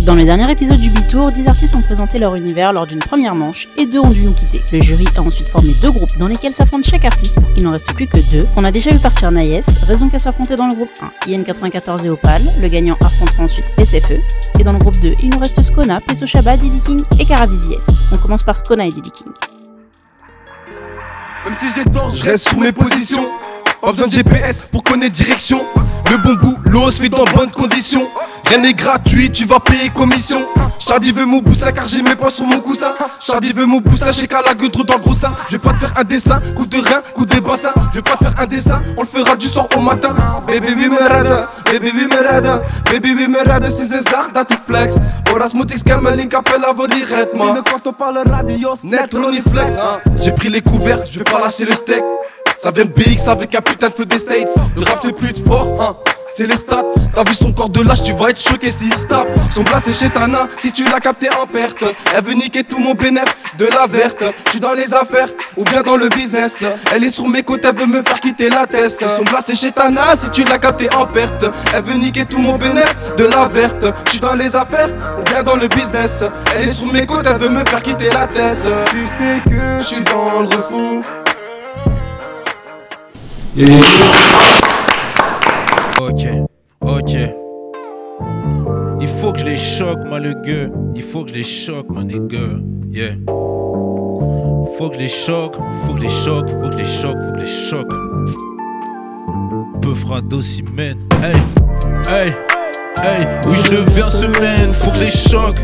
Dans le dernier épisode du B-Tour, 10 artistes ont présenté leur univers lors d'une première manche et 2 ont dû nous quitter. Le jury a ensuite formé 2 groupes dans lesquels s'affronte chaque artiste pour qu'il n'en reste plus que 2. On a déjà vu partir Naïs, raison qu'à s'affronter dans le groupe 1, IN94 et Opal, le gagnant affrontera ensuite SFE, et dans le groupe 2, il nous reste Skona, Peso Shaba, Diddy King et Caravivies. On commence par Skona et Diddy King. Même si j'ai tort, je reste sur mes positions. Pas besoin de GPS pour connaître direction. Le bon boulot se fait dans bonnes conditions. Rien n'est gratuit, tu vas payer commission. Chardy veut mon boussin car j'ai mes poings sur mon coussin. Chardy veut mon boussin, j'ai qu'à la gueule trop dans le gros sein. Je vais pas te faire un dessin, coup de rein, coup de bassin. Je vais pas te faire un dessin, on le fera du soir au matin. Baby we me rada, baby we me rada, baby we me rada. Si c'est ça, dat ik flex. Horas moet ik schermen, link appel à vos directs, man. Ne quand on parle radio, net Ronnie Flex. J'ai pris les couverts, je vais pas lâcher le steak. Ça vient de BX avec un putain de feu des States. Le rap c'est plus de sport, hein, c'est les stats. T'as vu son corps de lâche, tu vas être choqué s'il se tape. Son bras c'est chez Tana, si tu l'as capté en perte. Elle veut niquer tout mon bénéf de la verte. J'suis dans les affaires, ou bien dans le business. Elle est sur mes côtes, elle veut me faire quitter la tête. Son bras c'est chez Tana, si tu l'as capté en perte. Elle veut niquer tout mon bénéf de la verte. J'suis dans les affaires, ou bien dans le business. Elle est sur mes côtes, elle veut me faire quitter la tête. Tu sais que j'suis dans le refou. Ok. Il faut que je les choque, ma le gueux. Il faut que je les choque, ma nigga. Yeah. Faut que je les choque, faut que je les choque, faut que je les choque, faut que je les choque. Peu frado s'y mène. Hey. Oui, je deviens semaine, faut que je les choque.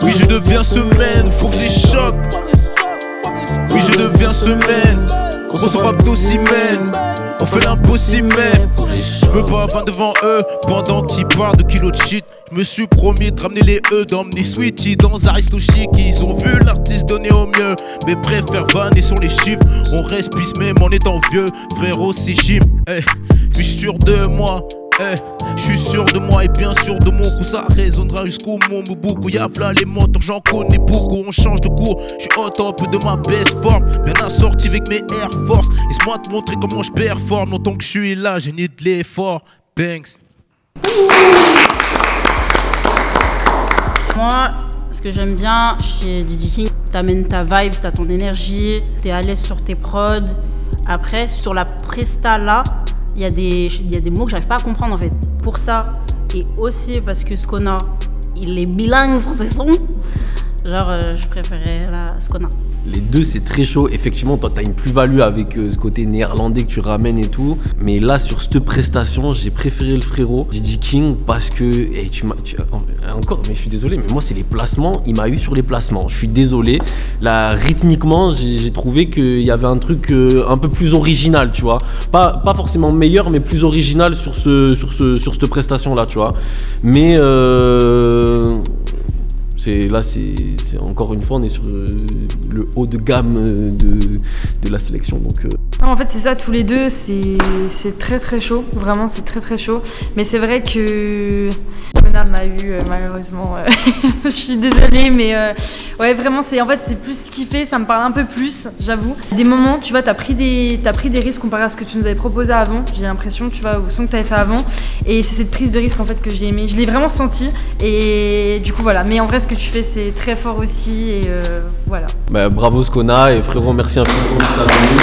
Oui, je deviens semaine, faut que je les choque. Oui, je deviens semaine. Gros rap d'aussi mène. On fait l'impossible même. Je me bats pas devant eux pendant qu'ils parlent de kilos de shit. Je me suis promis de ramener les E, d'emmener Sweetie dans Aristo Chic. Ils ont vu l'artiste donner au mieux, mais préfèrent vanner sur les chiffres. On reste plus même en étant vieux. Frérot c'est chim, je suis sûr de moi. Je suis sûr de moi et bien sûr de mon coup. Ça résonnera jusqu'au mon beaucoup. Y'a v'là les menteurs, j'en connais beaucoup. On change de cours, je suis au top de ma best forme. Bien assorti avec mes Air Force. Laisse-moi te montrer comment je performe. Longtemps que je suis là, j'ai ni de l'effort. Banks. Moi, ce que j'aime bien chez Diddy King, t'amènes ta vibes, t'as ton énergie, t'es à l'aise sur tes prods. Après, sur la presta là, il y a des mots que j'arrive pas à comprendre en fait. Pour ça, et aussi parce que Skona, il est bilingue sur ses sons. Genre, je préférais la Skona. Les deux, c'est très chaud. Effectivement, toi, t'as une plus-value avec ce côté néerlandais que tu ramènes et tout. Mais là, sur cette prestation, j'ai préféré le frérot Diddy King parce que... encore, mais je suis désolé, mais moi, c'est les placements. Il m'a eu sur les placements. Je suis désolé. Là, rythmiquement, j'ai trouvé qu'il y avait un truc un peu plus original, tu vois. Pas forcément meilleur, mais plus original sur cette prestation-là, tu vois. Mais... Là, c'est encore une fois, on est sur le haut de gamme de la sélection. Donc, En fait, c'est ça, tous les deux, c'est très très chaud. Vraiment, c'est très très chaud. Mais c'est vrai que Skona m'a eu, malheureusement. Je suis désolée, mais ouais, vraiment, en fait, c'est plus ce qu'il fait, ça me parle un peu plus, j'avoue. Des moments, tu vois, t'as pris des risques comparé à ce que tu nous avais proposé avant. J'ai l'impression, tu vois, au son que t'avais fait avant. Et c'est cette prise de risque, en fait, que j'ai aimé. Je l'ai vraiment senti. Et du coup, voilà. Mais en vrai, ce que tu fais, c'est très fort aussi. Et voilà. Bah, bravo Skona et frérot, merci infiniment d'être venu.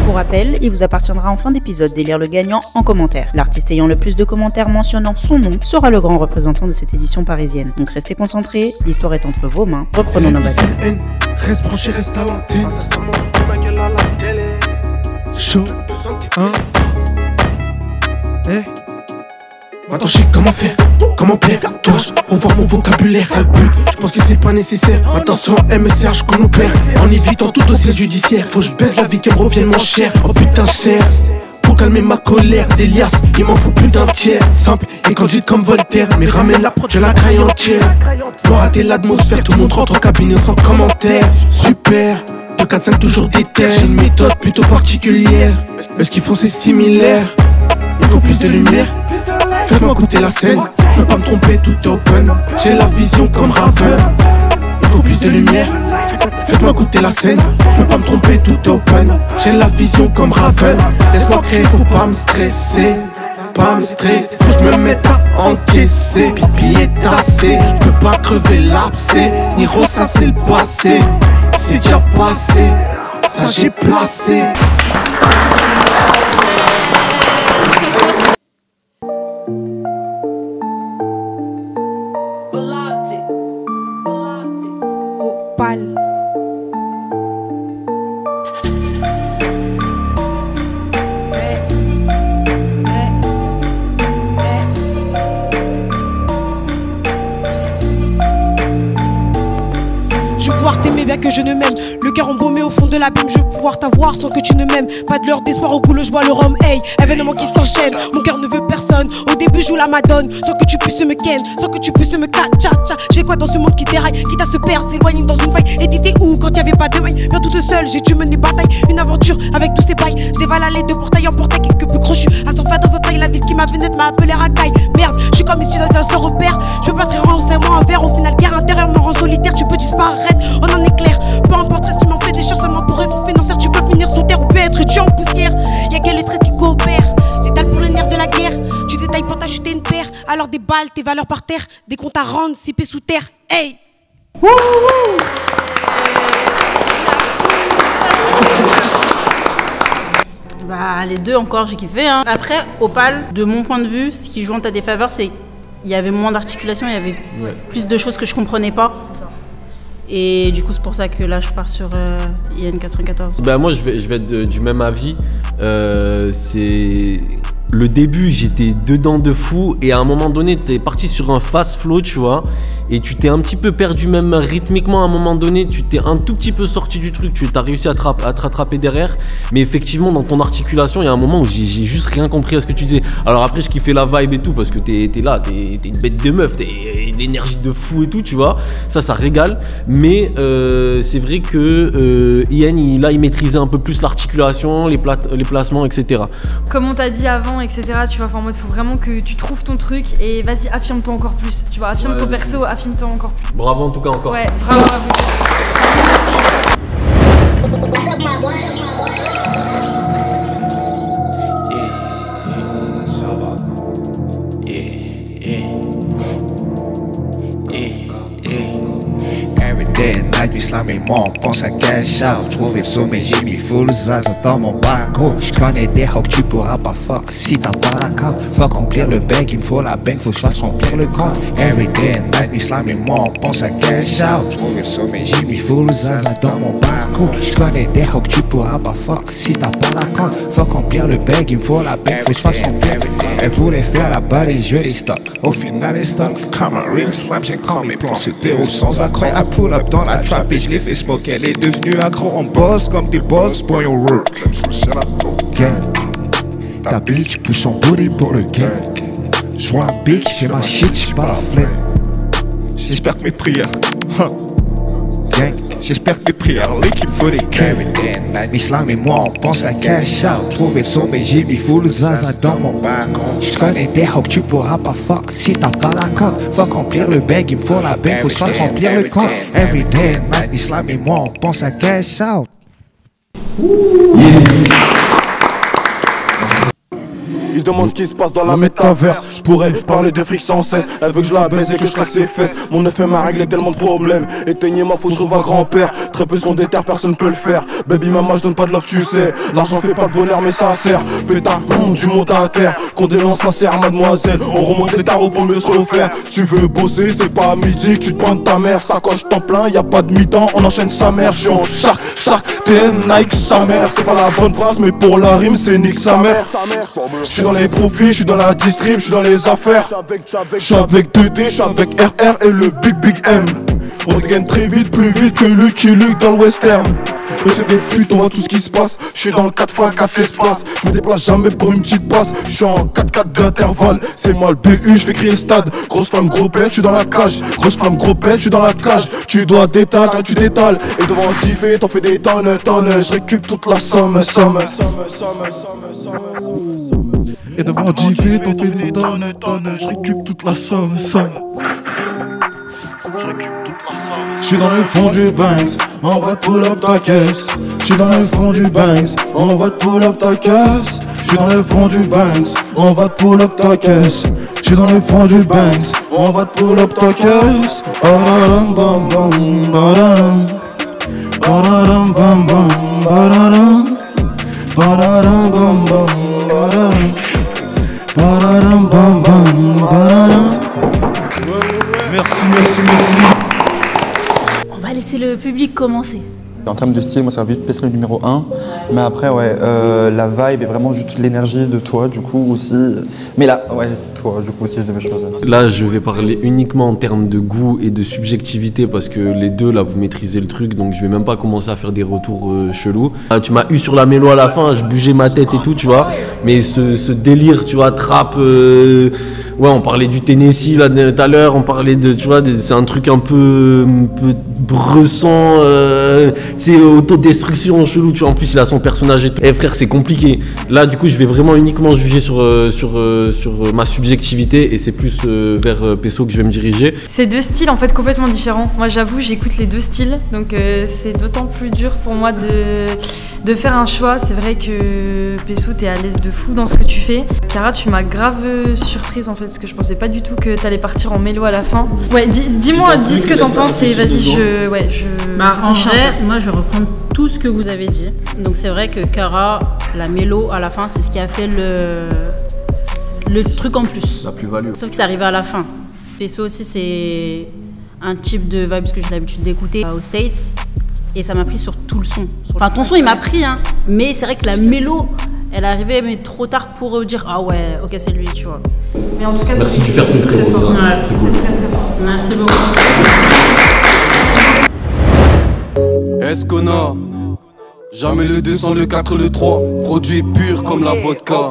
Pour rappel, il vous appartiendra en fin d'épisode d'élire le gagnant en commentaire. L'artiste ayant le plus de commentaires mentionnant son nom sera le grand représentant de cette édition parisienne. Donc restez concentrés, l'histoire est entre vos mains. Reprenons nos batailles. Reste branché, reste à l'antenne. Chaud, hein. Attends, je sais comment faire, comment plaire. Toi, revoir mon vocabulaire, sale pute. Je pense que c'est pas nécessaire. Attention, MSR, qu'on nous perd. En évitant tout dossier judiciaire. Faut que je baisse la vie qu'elle me revienne moins cher. Oh putain, cher. Pour calmer ma colère, des liasses, il m'en faut plus d'un tiers. Simple et candide comme Voltaire. Mais ramène la prod, je la craille entière. Pour rater l'atmosphère, tout le monde rentre en cabinet sans commentaire. Super. 2, 4, 5, toujours des terres. J'ai une méthode plutôt particulière. Mais ce qu'ils font, c'est similaire. Il faut plus de lumière. Faites-moi goûter la scène, je veux pas me tromper, tout est open. J'ai la vision comme Raven. Il faut plus de lumière. Faites-moi goûter la scène, je veux pas me tromper, tout est open. J'ai la vision comme Raven. Laisse-moi créer, faut pas me stresser. pas me stresser. Faut que je me mette à encaisser. Pipi est tassé, je peux pas crever l'abcès. Niro, ça c'est le passé, c'est déjà passé, ça j'ai placé. Opal. Je vais pouvoir t'aimer bien que je ne m'aime. Le cœur embaumé au fond de l'abîme. Je vais pouvoir t'avoir sans que tu ne m'aimes. Pas de l'heure d'espoir au boulot, je bois le rhum. Hey, événement qui s'enchaîne. Mon cœur ne veut personne. Au début, je joue la madone. Sans que tu puisses me ken, sans que tu puisses me cha-cha-cha. J'ai quoi dans ce monde qui déraille, quitte à se perdre, s'éloigner dans une faille. Et t'étais où quand y'avait pas de maille? Bien toute seule, j'ai dû mener bataille. Une aventure avec tous ces bails. Je dévale allée de portail en portail. Quelques peu crochus à s'en faire dans un taille. La ville qui m'a vu naître m'a appelé racaille. Merde, je suis comme ici dans un sans repère. Je peux pas te renseigner en verre. Au final, guerre intérieure me rend solitaire. Tu peux disparaître, on en est clair. Peu importe, si tu m'en fais des choses seulement pour raison financière. Tu peux finir sous terre ou peut être tu en poussière. Y'a que les traits qui coopèrent. J'étale pour le nerf de la guerre. Tu détailles pour t'acheter une paire. Alors des balles, tes valeurs par terre. Des comptes à rendre, sipés sous terre. Hey! Bah, les deux encore, j'ai kiffé. Hein. Après, Opal, de mon point de vue, ce qui joue en ta défaveur, c'est qu'il y avait moins d'articulation, il y avait plus de choses que je comprenais pas. Et du coup, c'est pour ça que là, je pars sur IN94. Bah, moi, je vais être du même avis. C'est... Le début, j'étais dedans de fou. Et à un moment donné, t'es parti sur un fast flow, tu vois. Et tu t'es un petit peu perdu même rythmiquement à un moment donné. Tu t'es un tout petit peu sorti du truc. Tu as réussi à te rattraper derrière. Mais effectivement, dans ton articulation, il y a un moment où j'ai juste rien compris à ce que tu disais. Alors après, je kiffais la vibe et tout. Parce que t'es là, t'es une bête de meuf. T'es une énergie de fou et tout, tu vois. Ça régale. Mais c'est vrai que Ian, il maîtrisait un peu plus l'articulation, les placements, etc. Comme on t'a dit avant, etc. Tu vois, en mode, faut vraiment que tu trouves ton truc et vas-y, affirme-toi encore plus. Tu vois, affirme ton perso, affirme-toi encore plus. Bravo en tout cas encore. Ouais, bravo à vous. Night, islamiquement, on pense à cash out. Trouver le sommet, j'ai mis full zaz dans mon background. J'connais des hocs, tu pourras pas fuck si t'as pas la carte. Fuck remplir le bank, il me faut la bank, faut que j'fasse remplir le compte. Every day and night, islamiquement, on pense à cash out. Trouver le sommet, j'ai mis full zaz dans mon background. J'connais des hocs, tu pourras pas fuck si t'as pas la carte. Fuck remplir le bank, il me faut la bank, faut que j'fasse remplir le compte. Elle voulait faire la balise, je les stock. Au final, elle stock. Comme un real slam, j'ai quand mes plans sur des roues sans accroc. Elle pull up dans la trap et je l'ai fait smoke. Elle est devenue accro, on boss comme des boss pour your work. Gang, ta bitch pousse son booty pour le gang. J'vois un bitch, j'ai ma shit, j'suis pas la flemme. J'espère que mes prières, gang, j'espère que mes prières, l'équipe faut des gangs. Islam et moi on pense à cash out. Trouver le sommet, j'ai mis full zaza dans mon background. J'connais des hocs, tu pourras pas fuck si t'as pas la carte. Fuck remplir le bag, il me faut la bank, faut que j'fasse remplir le compte. Every day and night, Islam et moi on pense à cash out. Ils se demandent ce qui se passe dans la métaverse. Je pourrais parler de fric sans cesse. Elle veut que je la baise et que je claque ses fesses. Mon FM a réglé tellement de problèmes. Éteignez-moi, faut que je revoie grand-père. Très peu sont déter, personne peut le faire. Baby maman, je donne pas de love, tu sais. L'argent fait pas le bonheur, mais ça sert. Pétard, du monde à terre. Condoléances sincères, mademoiselle. On remonte les tarots pour mieux se refaire. Si tu veux bosser, c'est pas à midi que tu te pointes ta mère. Sacoche t'en plein, y a pas de mi-temps, on enchaîne sa mère. Je suis en chaque t'es Nike sa mère. C'est pas la bonne phrase, mais pour la rime, c'est nique sa mère. J'suis dans les profits, j'suis dans la distrib, j'suis dans les affaires. J'suis avec 2D, j'suis avec RR et le Big M. On dégaine très vite, plus vite que Lucky Luke dans le western. Eux c'est des putes, on voit tout ce qui se passe. J'suis dans le 4x4 espace, me déplace jamais pour une petite passe. J'suis en 4x4 d'intervalle, c'est moi le BU, j'fais crier le stade. Grosse femme, gros pète, j'suis dans la cage. Grosse femme, gros pète, j'suis dans la cage. Tu dois détaler, tu détales. Et devant Diffé, t'en fais des tonnes. J'récup toute la somme. Et devant Diffé, t'en fais des tonnes. J'récup toute la somme. J'suis dans le fond du Banks, on va te pull up ta caisse. J'suis dans le fond du Banks, on va te pull up ta caisse. J'suis dans le fond du Banks, on va te pull up ta caisse. J'suis dans le fond du Banks, on va te pull up ta caisse. Badadam bam bam, badadam. Badadam bam bam, badadam. Badadam bam bam, badadam. Badadam bam bam, badadam. Merci. On va laisser le public commencer. En termes de style, moi ça va vite passer le numéro 1. Mais après, ouais, la vibe est vraiment juste l'énergie de toi, du coup aussi. Mais là, ouais, toi, du coup, si je devais choisir. Là, je vais parler uniquement en termes de goût et de subjectivité parce que les deux, là, vous maîtrisez le truc. Donc, je vais même pas commencer à faire des retours chelous. Tu m'as eu sur la mélo à la fin, je bougeais ma tête et tout, tu vois. Mais ce délire, tu vois, trap. Ouais, on parlait du Tennessee là tout à l'heure, on parlait de, tu vois, c'est un truc un peu bressant, tu sais, autodestruction chelou, tu vois. En plus, il a son personnage et tout. Eh frère, c'est compliqué. Là, du coup, je vais vraiment uniquement juger sur ma subjectivité et c'est plus vers Pesso que je vais me diriger. C'est deux styles en fait complètement différents. Moi, j'avoue, j'écoute les deux styles, donc c'est d'autant plus dur pour moi de faire un choix. C'est vrai que Pesso, t'es à l'aise de fou dans ce que tu fais. Cara, tu m'as grave surprise en fait, parce que je pensais pas du tout que t'allais partir en mélo à la fin. Ouais, dis-moi, dis ce que t'en penses et vas-y, En vrai, moi je vais reprendre tout ce que vous avez dit. Donc c'est vrai que Cara, la mélo à la fin, c'est ce qui a fait le truc en plus. La plus-value. Sauf que c'est arrivé à la fin. Pesso aussi, c'est un type de vibes que j'ai l'habitude d'écouter aux States. Et ça m'a pris sur tout le son. Enfin, ton son, il m'a pris, hein. Mais c'est vrai que la mélo, elle est arrivée, mais trop tard pour dire ah ouais, ok, c'est lui, tu vois. Mais en tout cas, merci du faire plus frérot, ça. Ouais, c'est cool. Merci beaucoup. Est-ce qu'on a jamais le 2 sans le 4, le 3, produit pur comme la vodka.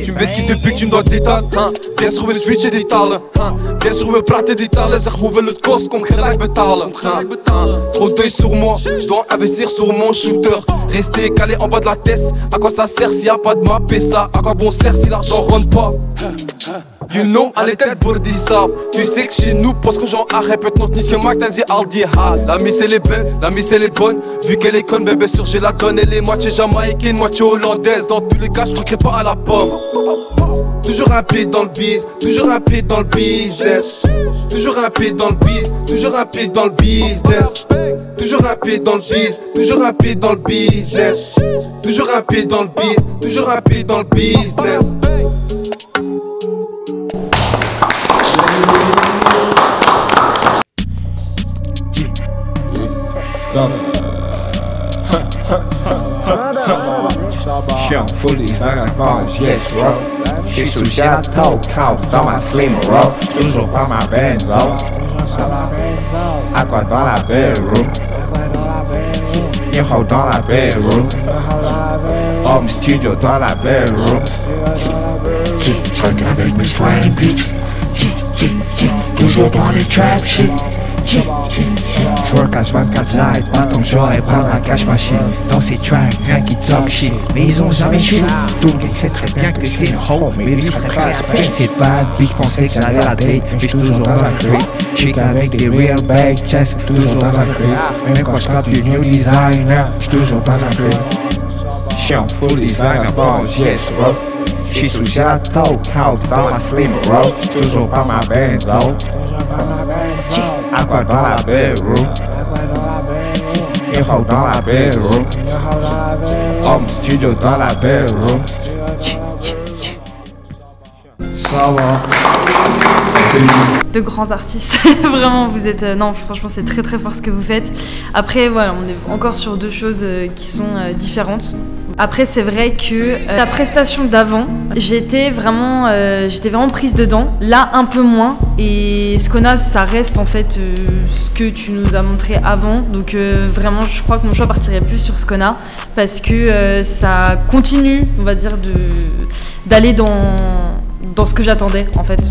Tu me vezes depuis que tu me dois des détails, hein. Bien sûr we switchen die talen, hein. Bien sûr we praten die talen. Zeg hoeveel het kost, kom gelijk betalen, hein. Trop d'œil sur moi, je dois investir sur mon shooter. Rester calé en bas de la tête, à quoi ça sert s'il y a pas de map et ça, à quoi bon sert si l'argent rentre pas. You know, alle tijd wordt die saaf. Tu sais que chez nous, parce que j'en répète nog niet gemaakt en zie al die haat. La mise elle est belle, la mise elle est bonne. Vu qu'elle est conne, bébé sûr j'ai la donne. Elle est moitié jamaïcaine, moitié hollandaise. Dans tous les cas, je croquerai pas à la pomme. Toujours un pied dans le biz, toujours un pied dans le business. Toujours un pied dans le biz, toujours un pied dans le business. Toujours un pied dans le biz, toujours un pied dans le business. Toujours un pied dans le biz, toujours un pied dans le business. J'suis en full des arrangements, yes, bro. J'suis sous Gelato, top dans ma slim, bro. J'suis toujours pas ma benzo. Aqua dans la bedroom. Niho dans la bedroom. Home studio dans la bedroom. J'suis avec mes slime bitch. Toujours dans les trap shit. J'work à 24 live, pas ton genre et pas ma cash machine. Dans ces tracks, rien qui talk shit, mais ils ont jamais shit. Tout le gang sait très bien que c'est une hoe, mais lui serait prêt à spray. C'est bad, bitch, qu'on sait que j'allais la date, j'suis toujours dans un crate. Chic avec des real bag chest, toujours dans un crate. Même quand j'tape du new designer, j'suis toujours dans un crate. J'suis en full designer, bon, yes, bro. J'suis sous Gelato, top dans ma slim, bro. J'suis toujours pas ma benzo. Aqua dans la bedroom. Niho dans la bedroom. Home studio dans la bedroom. Ça va. De grands artistes, vraiment vous êtes, non franchement c'est très très fort ce que vous faites. Après voilà, on est encore sur deux choses qui sont différentes. Après c'est vrai que la prestation d'avant, j'étais vraiment prise dedans, là un peu moins, et Skona ça reste en fait ce que tu nous as montré avant, donc vraiment je crois que mon choix partirait plus sur Skona parce que ça continue on va dire d'aller dans ce que j'attendais en fait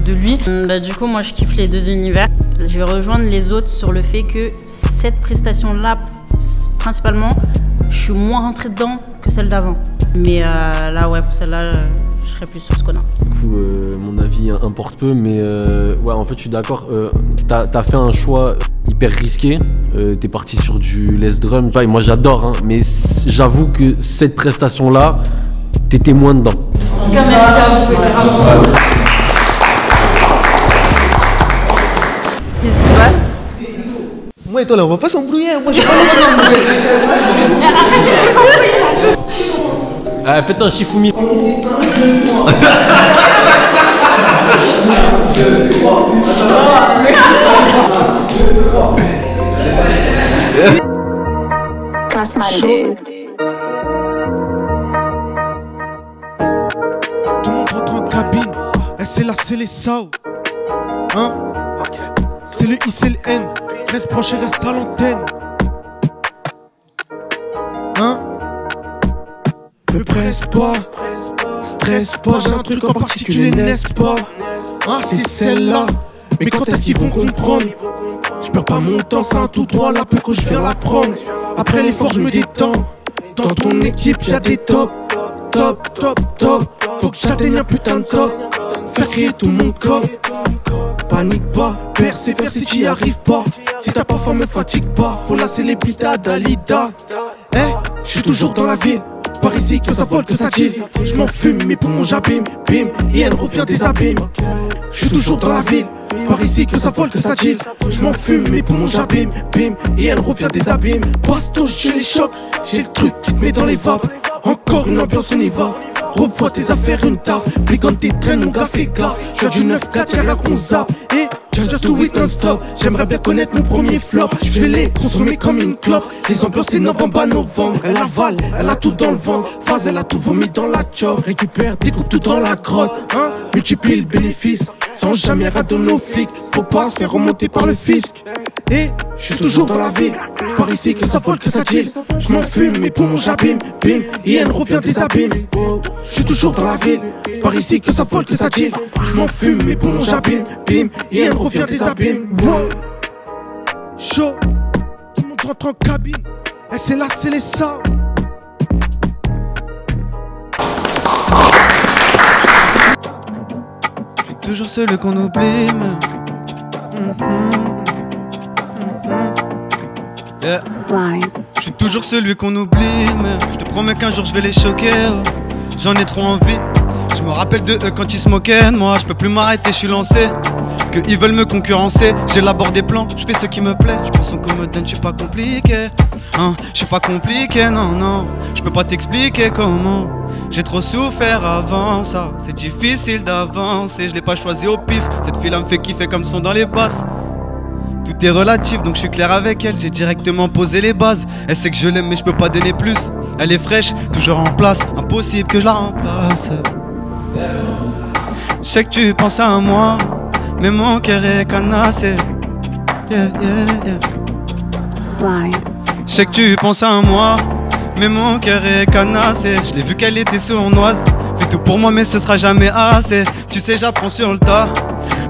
de lui. Bah, du coup moi je kiffe les deux univers. Je vais rejoindre les autres sur le fait que cette prestation là principalement je suis moins rentrée dedans que celle d'avant. Mais là ouais pour celle-là je serais plus sur ce qu'on a. Du coup mon avis importe peu mais ouais en fait je suis d'accord. T'as fait un choix hyper risqué. T'es parti sur du less drum. Moi j'adore hein, mais j'avoue que cette prestation là t'es témoin dedans. En tout cas, merci à vous. Bravo. Qu'est-ce qui se passe? Moi et toi là, on va pas s'embrouiller. Moi j'ai pas envie de s'embrouiller. Faites un Shifumi. Tout le monde rentre en cabine. Et c'est là, c'est les SAO. Hein? C'est le I, c'est le N. Reste branché, reste à l'antenne. Hein? Me presse pas, stresse pas, j'ai un truc en particulier, n'est-ce pas? Hein, c'est celle-là. Mais quand est-ce qu'ils vont comprendre? Je perds pas mon temps, c'est un tout droit, là, peu que je viens la prendre. Après l'effort, je me détends. Dans ton équipe, y'a des top. Faut que j'atteigne un putain de top. Faire crier tout mon corps. Panique pas, persévère si t'y arrives pas. Si t'as pas faim, me fatigue pas. Faut la célébrité à Dalida. Eh, je suis toujours dans la ville. Par ici que ça vole, que ça chill. Je m'en fume, mes poumons j'abîme. Bim, et elle revient des abîmes. Je suis toujours dans la ville. Par ici que ça vole, que ça chill. Je m'en fume, mes poumons j'abîme. Bim, et elle revient des abîmes. Bastos, je les choque. J'ai le truc qui te met dans les vapes. Encore une ambiance, on y va. Revois tes affaires, une taf. Brigande tes traînes, mon gars fait gaffe. Je du 9-4, y'a rien qu'on zappe. Et just do it non-stop. J'aimerais bien connaître mon premier flop. Je vais les consommer comme une clope. Les ambiances c'est novembre à novembre. Elle avale, elle a tout dans le ventre. Phase, elle a tout vomi dans la chop. Récupère, découpe tout dans la grotte. Hein? Multiplie le bénéfice. Sans jamais rater nos flics. Faut pas se faire remonter par le fisc. Et je suis toujours dans la ville. Par ici que ça vole, que ça chill. Je m'en fume, mes poumons j'abîme. Bim, et elle revient des abîmes. Je suis toujours dans la ville. Par ici que ça vole, que ça chill. Je m'en fume, mes poumons j'abîme. Bim, et elle revient des abîmes. Wow. Chaud. Tout le monde rentre en cabine. Et c'est là, c'est les ça. Je suis toujours celui qu'on oublie. Yeah. Je suis toujours celui qu'on oublie, mais je te promets qu'un jour je vais les choquer. J'en ai trop envie. Je me rappelle de eux quand ils se moquaient de moi. Je peux plus m'arrêter, je suis lancé. Que ils veulent me concurrencer. J'élabore des plans, je fais ce qui me plaît. Je pense qu'on me donne, je suis pas compliqué. Hein, je suis pas compliqué, non, non. Je peux pas t'expliquer comment. J'ai trop souffert avant ça. C'est difficile d'avancer. Je l'ai pas choisi au pif. Cette fille là me fait kiffer comme son dans les basses. Tout est relatif, donc je suis clair avec elle. J'ai directement posé les bases. Elle sait que je l'aime mais je peux pas donner plus. Elle est fraîche, toujours en place. Impossible que je la remplace. Je sais que tu penses à moi, mais mon cœur est canassé. Yeah, yeah, yeah. Je sais que tu penses à moi, mais mon cœur est canassé. Je l'ai vu qu'elle était sournoise. Fais tout pour moi mais ce sera jamais assez. Tu sais j'apprends sur le tas.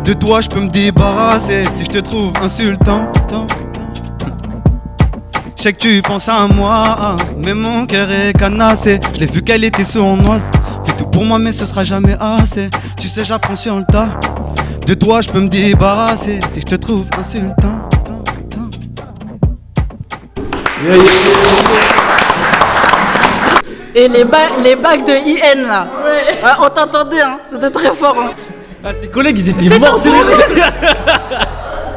De toi je peux me débarrasser si je te trouve insultant. Je sais que tu penses à moi, mais mon cœur est canassé. Je l'ai vu qu'elle était sournoise. Fais tout pour moi mais ce sera jamais assez. Tu sais j'apprends sur le tas. De toi je peux me débarrasser si je te trouve insultant. Et les bacs de IN là, ouais. On t'entendait, hein. C'était très fort. Hein. Ah, ses collègues ils étaient morts sur les...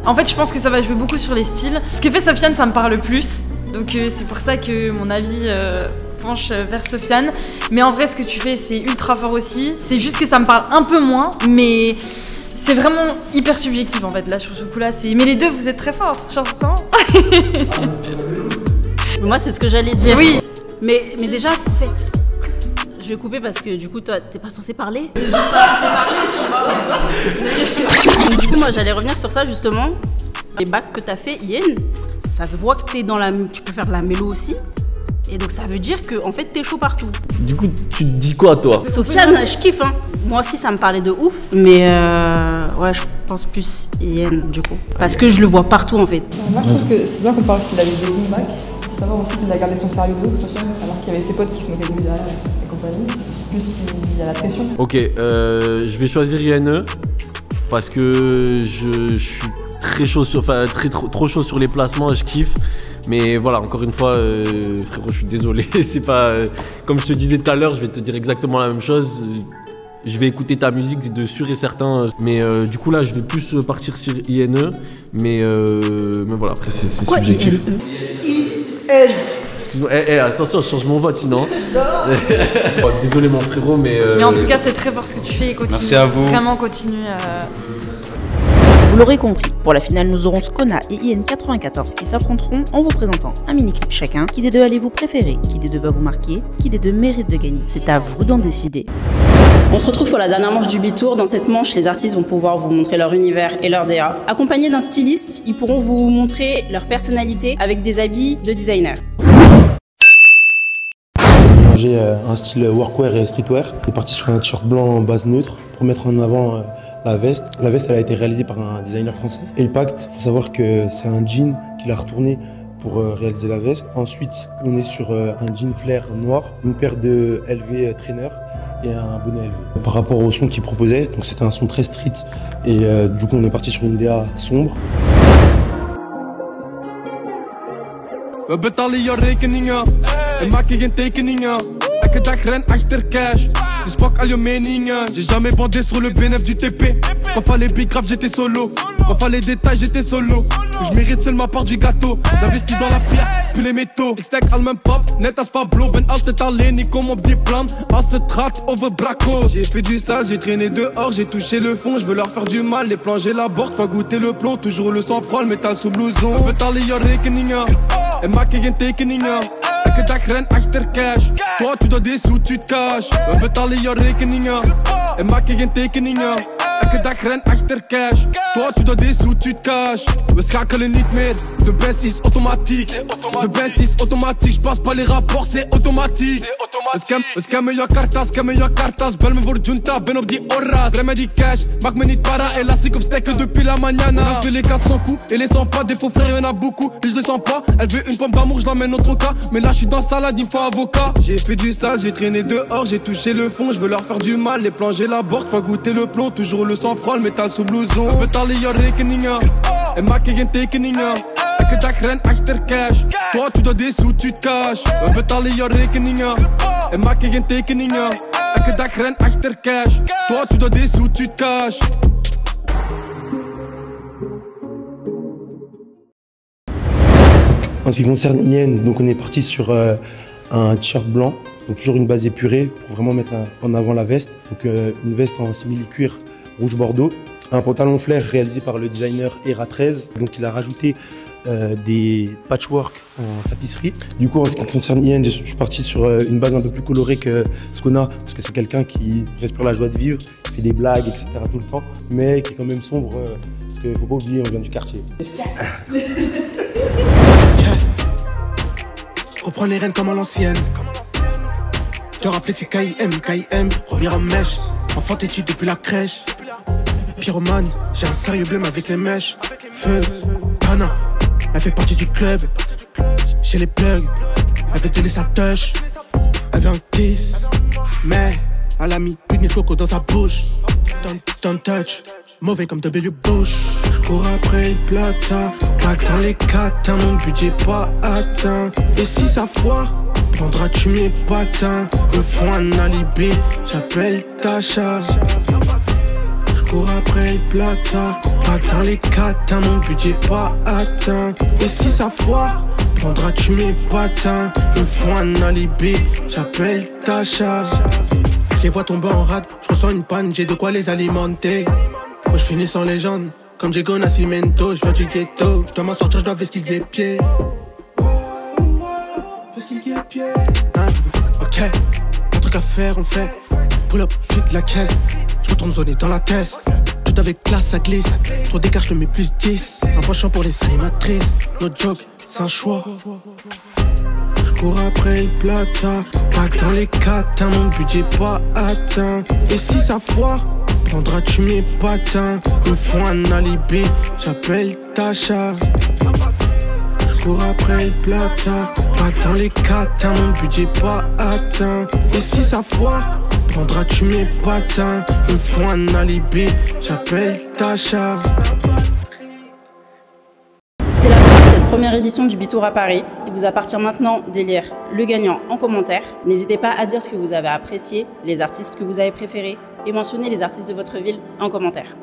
En fait je pense que ça va jouer beaucoup sur les styles. Ce que fait Sofiane ça me parle plus. Donc c'est pour ça que mon avis penche vers Sofiane. Mais en vrai ce que tu fais c'est ultra fort aussi. C'est juste que ça me parle un peu moins. Mais c'est vraiment hyper subjectif en fait là sur ce coup là. Mais les deux vous êtes très forts, genre vraiment. Moi c'est ce que j'allais dire. Oui. Mais déjà en fait... Je vais couper parce que du coup toi t'es pas censé parler. Juste pas censé parler, tu vois. Donc, du coup moi j'allais revenir sur ça justement. Les bacs que t'as fait, Yen, ça se voit que t'es dans la... Tu peux faire de la mélo aussi. Et donc ça veut dire que en fait t'es chaud partout. Du coup tu te dis quoi toi? Sofiane, je kiffe hein. Moi aussi ça me parlait de ouf. Mais ouais je pense plus Yen du coup. Parce que je le vois partout en fait. Moi je trouve que c'est bien qu'on parle qu'il avait des bons bacs. Faut savoir aussi qu'il a gardé son sérieux de ouf, Sofiane, alors qu'il y avait ses potes qui se moquaient de lui derrière et compagnie. Plus il y a la pression. Ok, je vais choisir INE parce que je suis très chaud sur, trop chaud sur les placements et je kiffe. Mais voilà, encore une fois, frérot, je suis désolé. C'est pas comme je te disais tout à l'heure, je vais te dire exactement la même chose. Je vais écouter ta musique de sûr et certain. Mais du coup, là, je vais plus partir sur INE. Mais voilà, après, c'est subjectif. IN. Excuse-moi, attention, je change mon vote sinon. Désolé, mon frérot, mais. Mais en tout cas, c'est très fort ce que tu fais et continue. Merci à vous. Vraiment, continue. Vous l'aurez compris, pour la finale, nous aurons Skona et IN94 qui s'affronteront en vous présentant un mini-clip chacun. Qui des deux allez-vous préférer? Qui des deux va vous marquer? Qui des deux mérite de gagner? C'est à vous d'en décider. On se retrouve pour la dernière manche du B-Tour. Dans cette manche, les artistes vont pouvoir vous montrer leur univers et leur DA. Accompagnés d'un styliste, ils pourront vous montrer leur personnalité avec des habits de designer. J'ai un style workwear et streetwear. On est parti sur un t-shirt blanc en base neutre pour mettre en avant la veste. La veste, elle a été réalisée par un designer français. Impact, il faut savoir que c'est un jean qu'il a retourné pour réaliser la veste. Ensuite, on est sur un jean flair noir, une paire de LV trainer et un bonnet LV. Par rapport au son qu'il proposait, donc c'était un son très street et du coup on est parti sur une DA sombre. We betalen je rekeningen en maken geen tekeningen. Elke dag ren achter cash, dus pak al je meningen. J'ai jamais bandé sur le BNF du TP. Quand fallait big grave j'étais solo, quand fallait détail j'étais solo. Je mérite seul ma part du gâteau. J'investis dans la pierre, puis les métaux. Ik stek al mijn pap, net als Pablo. Ben altijd alleen, ik kom op die plan. Als het gaat over bracos. J'ai fait du sale, j'ai traîné dehors, j'ai touché le fond. Je veux leur faire du mal, les plans j'ai la bord. Faut goûter le plomb, toujours le sang froid, le métal sous blouson. We betalen je rekeningen en maken geen tekeningen. Elke dag ren achter cash. Toi tu dois des sous, tu te caches. We betalen je rekeningen en maken geen tekeningen. Elke dag ren achter cash. Toi tu dois des sous, tu te caches. We schakelen niet meer, de Benz is automatiek. De Benz is automatiek, je passe pas les rapports, c'est automatique. We scammen je kartas, bel me voor junta, ben op die orras. Breng me die cash, maak me niet para, élastique op stekken depuis la mañana. On a fait les 400 coups et les 100 pas, des faux frères y'en a beaucoup, et je les sens pas. Elle veut une pomme d'amour, je l'emmène autre cas, mais là je suis dans salade, il me faut avocat. J'ai fait du sale, j'ai traîné dehors, j'ai touché le fond, je veux leur faire du mal, les plans j'ai la bord, faut goûter le plomb, toujours le sang froid, le métal sous blouson. We betalen je rekeningen en maken geen tekeningen. Elke dag ren achter cash. Toi tu dois des sous, tu te caches. We betalen je rekeningen en maken geen tekeningen. Elke dag ren achter cash. Toi tu dois des sous, tu te caches. En ce qui concerne IN, donc on est parti sur un t-shirt blanc, donc toujours une base épurée pour vraiment mettre en avant la veste. Donc une veste en simili-cuir rouge bordeaux. Un pantalon flair réalisé par le designer Era 13. Donc il a rajouté des patchwork en tapisserie. Du coup en ce qui concerne IN, je suis parti sur une base un peu plus colorée que Skona, parce que c'est quelqu'un qui respire la joie de vivre, qui fait des blagues, etc. tout le temps, mais qui est quand même sombre, parce qu'il ne faut pas oublier, on vient du quartier. Je reprends les rênes comme à l'ancienne. Te rappeler c'est KIM, revenir en mèche, enfant têtu depuis la crèche. Pyromane, j'ai un sérieux blême avec les mèches. Feu, Tana, elle fait partie du club. Chez les plugs, elle veut donner sa touch. Elle veut un kiss, mais elle a mis plus de coco dans sa bouche. Don't touch, mauvais comme W Bush. Je cours après le plata, pas dans les catins, mon budget pas atteint. Et si ça foire, prendras-tu mes patins? Ils me font un alibi, j'appelle Tasha. Je cours après le plata, pas dans les catins, mon budget pas atteint. Et si ça foire, prendras-tu mes patins? Ils me font un alibi, j'appelle Tasha. Je les vois tomber en rade, je ressens une panne, j'ai de quoi les alimenter. Faut que je finisse en légende, comme Diego Nascimento, je viens du ghetto. Je dois m'en sortir, je dois vesquiller des pieds. Vesquiller des pieds. Ok, un truc à faire, on fait. Pull up, vite la caisse. Je retourne zoner dans la caisse. Tout avec classe, ça glisse. Trop d'écart, je le mets plus 10. Un penchant pour les animatrices. No joke, c'est un choix. Je cours après le plata, pas dans les catins, mon budget pas atteint. Et si ça foire, prendras-tu mes patins? Ils me font un alibi, j'appelle Tasha. Je cours après le plata, pas dans les catins, mon budget pas atteint. Et si ça foire, prendras-tu mes patins? Ils me font un alibi, j'appelle Tasha. première édition du Bitour à Paris. Il vous appartient maintenant d'élire le gagnant en commentaire. N'hésitez pas à dire ce que vous avez apprécié, les artistes que vous avez préférés et mentionner les artistes de votre ville en commentaire.